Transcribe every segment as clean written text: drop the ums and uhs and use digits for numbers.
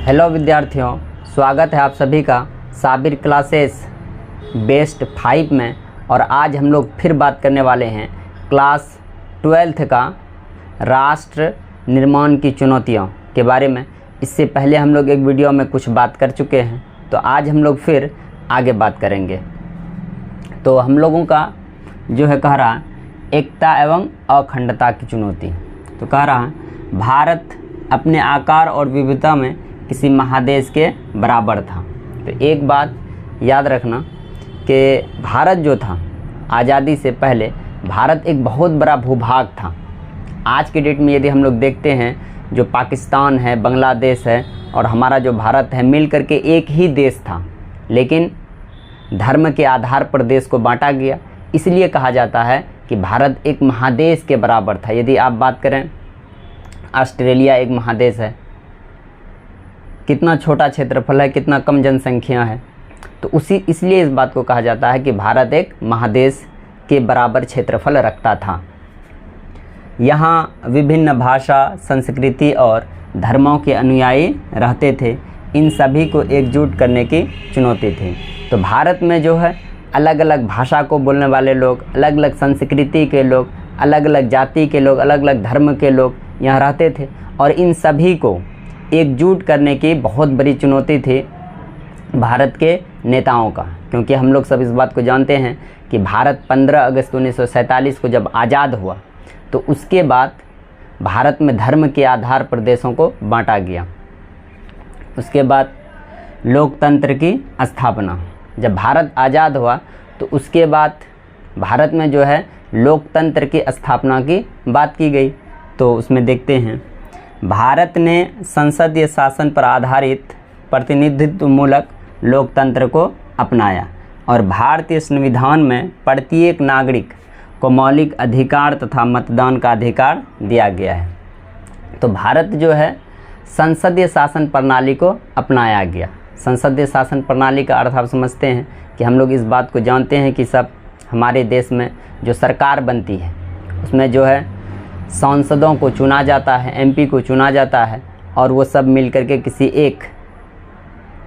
Hello विद्यार्थियों, स्वागत है आप सभी का साबिर क्लासेस बेस्ट 5 में। और आज हम लोग फिर बात करने वाले हैं क्लास 12th का राष्ट्र निर्माण की चुनौतियों के बारे में। इससे पहले हम लोग एक वीडियो में कुछ बात कर चुके हैं, तो आज हम लोग फिर आगे बात करेंगे। तो हम लोगों का जो है कह रहा एकता एवं अखंडता की चुनौती। तो कह रहा भारत अपने आकार और विविधता में किसी महादेश के बराबर था। तो एक बात याद रखना कि भारत जो था, आज़ादी से पहले भारत एक बहुत बड़ा भूभाग था। आज के डेट में यदि हम लोग देखते हैं, जो पाकिस्तान है, बांग्लादेश है और हमारा जो भारत है, मिल करके एक ही देश था, लेकिन धर्म के आधार पर देश को बांटा गया। इसलिए कहा जाता है कि भारत एक महादेश के बराबर था। यदि आप बात करें, ऑस्ट्रेलिया एक महादेश है, कितना छोटा क्षेत्रफल है, कितना कम जनसंख्या है, तो इसलिए इस बात को कहा जाता है कि भारत एक महादेश के बराबर क्षेत्रफल रखता था। यहाँ विभिन्न भाषा, संस्कृति और धर्मों के अनुयायी रहते थे। इन सभी को एकजुट करने की चुनौती थी। तो भारत में जो है अलग अलग भाषा को बोलने वाले लोग, अलग अलग संस्कृति के लोग, अलग अलग जाति के लोग, अलग अलग धर्म के लोग यहाँ रहते थे। और इन सभी को एकजुट करने की बहुत बड़ी चुनौती थी भारत के नेताओं का, क्योंकि हम लोग सब इस बात को जानते हैं कि भारत 15 अगस्त 1947 को जब आज़ाद हुआ, तो उसके बाद भारत में धर्म के आधार पर देशों को बांटा गया। उसके बाद लोकतंत्र की स्थापना, जब भारत आज़ाद हुआ तो उसके बाद भारत में जो है लोकतंत्र की स्थापना की बात की गई। तो उसमें देखते हैं, भारत ने संसदीय शासन पर आधारित प्रतिनिधित्व मूलक लोकतंत्र को अपनाया और भारतीय संविधान में प्रत्येक नागरिक को मौलिक अधिकार तथा मतदान का अधिकार दिया गया है। तो भारत जो है संसदीय शासन प्रणाली को अपनाया गया। संसदीय शासन प्रणाली का अर्थ आप समझते हैं कि हम लोग इस बात को जानते हैं कि सब हमारे देश में जो सरकार बनती है, उसमें जो है सांसदों को चुना जाता है, एमपी को चुना जाता है, और वो सब मिल करके किसी एक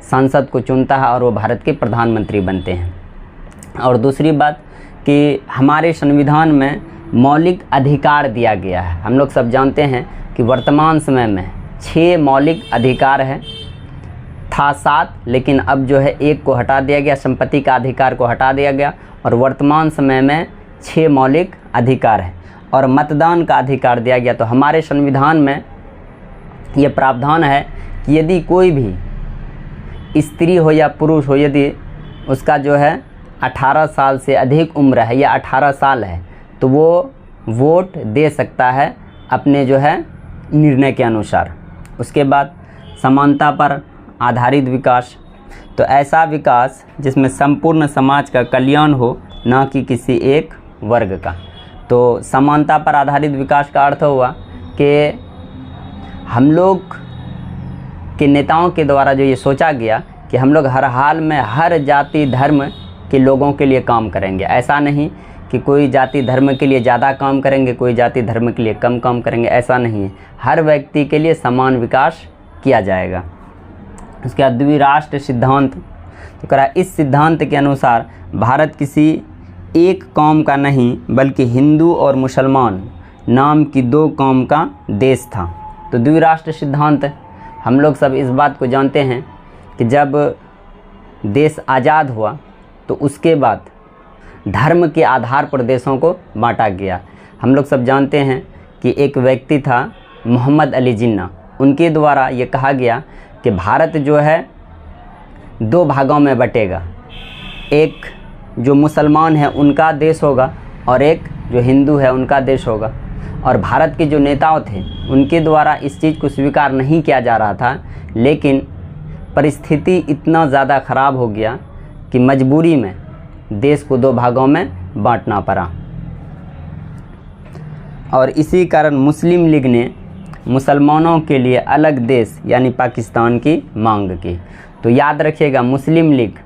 सांसद को चुनता है और वो भारत के प्रधानमंत्री बनते हैं। और दूसरी बात कि हमारे संविधान में मौलिक अधिकार दिया गया है। हम लोग सब जानते हैं कि वर्तमान समय में 6 मौलिक अधिकार है, था 7, लेकिन अब जो है एक को हटा दिया गया, संपत्ति का अधिकार को हटा दिया गया, और वर्तमान समय में 6 मौलिक अधिकार है और मतदान का अधिकार दिया गया। तो हमारे संविधान में ये प्रावधान है कि यदि कोई भी स्त्री हो या पुरुष हो, यदि उसका जो है 18 साल से अधिक उम्र है या 18 साल है, तो वो वोट दे सकता है अपने जो है निर्णय के अनुसार। उसके बाद समानता पर आधारित विकास, तो ऐसा विकास जिसमें संपूर्ण समाज का कल्याण हो, न कि किसी एक वर्ग का। तो समानता पर आधारित विकास का अर्थ हुआ कि हम लोग के नेताओं के द्वारा जो ये सोचा गया कि हम लोग हर हाल में हर जाति धर्म के लोगों के लिए काम करेंगे। ऐसा नहीं कि कोई जाति धर्म के लिए ज़्यादा काम करेंगे, कोई जाति धर्म के लिए कम काम करेंगे, ऐसा नहीं है। हर व्यक्ति के लिए समान विकास किया जाएगा। उसके बाद द्विराष्ट्र सिद्धांत, तो करा इस सिद्धांत के अनुसार भारत किसी एक कौम का नहीं बल्कि हिंदू और मुसलमान नाम की 2 कौम का देश था। तो द्विराष्ट्र सिद्धांत, हम लोग सब इस बात को जानते हैं कि जब देश आज़ाद हुआ तो उसके बाद धर्म के आधार पर देशों को बांटा गया। हम लोग सब जानते हैं कि एक व्यक्ति था मोहम्मद अली जिन्ना, उनके द्वारा ये कहा गया कि भारत जो है 2 भागों में बटेगा, एक जो मुसलमान है उनका देश होगा और एक जो हिंदू है उनका देश होगा। और भारत के जो नेताओं थे उनके द्वारा इस चीज़ को स्वीकार नहीं किया जा रहा था, लेकिन परिस्थिति इतना ज़्यादा ख़राब हो गया कि मजबूरी में देश को 2 भागों में बांटना पड़ा। और इसी कारण मुस्लिम लीग ने मुसलमानों के लिए अलग देश यानी पाकिस्तान की मांग की। तो याद रखिएगा, मुस्लिम लीग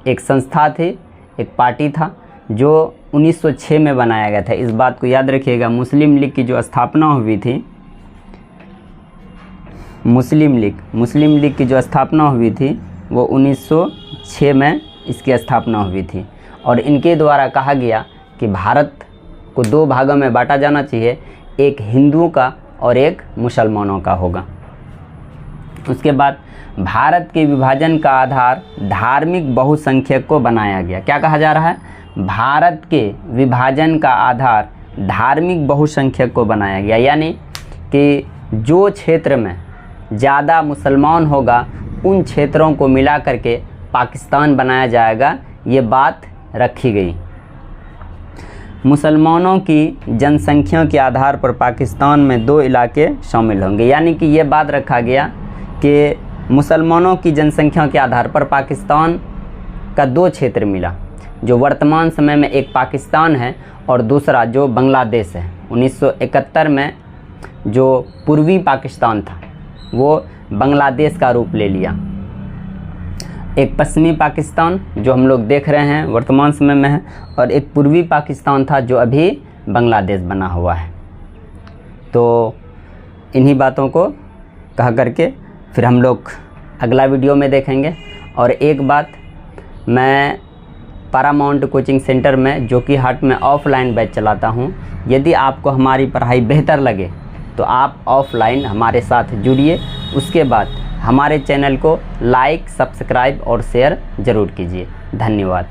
एक संस्था थी, एक पार्टी था जो 1906 में बनाया गया था। इस बात को याद रखिएगा। मुस्लिम लीग की जो स्थापना हुई थी मुस्लिम लीग की जो स्थापना हुई थी वो 1906 में इसकी स्थापना हुई थी। और इनके द्वारा कहा गया कि भारत को 2 भागों में बांटा जाना चाहिए, एक हिंदुओं का और एक मुसलमानों का होगा। उसके बाद भारत के विभाजन का आधार धार्मिक बहुसंख्यक को बनाया गया। क्या कहा जा रहा है? भारत के विभाजन का आधार धार्मिक बहुसंख्यक को बनाया गया, यानी कि जो क्षेत्र में ज़्यादा मुसलमान होगा उन क्षेत्रों को मिला करके पाकिस्तान बनाया जाएगा, ये बात रखी गई। मुसलमानों की जनसंख्या के आधार पर पाकिस्तान में 2 इलाके शामिल होंगे, यानी कि ये बात रखा गया कि मुसलमानों की जनसंख्या के आधार पर पाकिस्तान का 2 क्षेत्र मिला, जो वर्तमान समय में एक पाकिस्तान है और दूसरा जो बांग्लादेश है। 1971 में जो पूर्वी पाकिस्तान था वो बांग्लादेश का रूप ले लिया। एक पश्चिमी पाकिस्तान जो हम लोग देख रहे हैं वर्तमान समय में है, और एक पूर्वी पाकिस्तान था जो अभी बांग्लादेश बना हुआ है। तो इन्हीं बातों को कह करके फिर हम लोग अगला वीडियो में देखेंगे। और एक बात, मैं पैरामाउंट कोचिंग सेंटर में जो कि हाट में ऑफलाइन बैच चलाता हूँ, यदि आपको हमारी पढ़ाई बेहतर लगे तो आप ऑफलाइन हमारे साथ जुड़िए। उसके बाद हमारे चैनल को लाइक, सब्सक्राइब और शेयर ज़रूर कीजिए। धन्यवाद।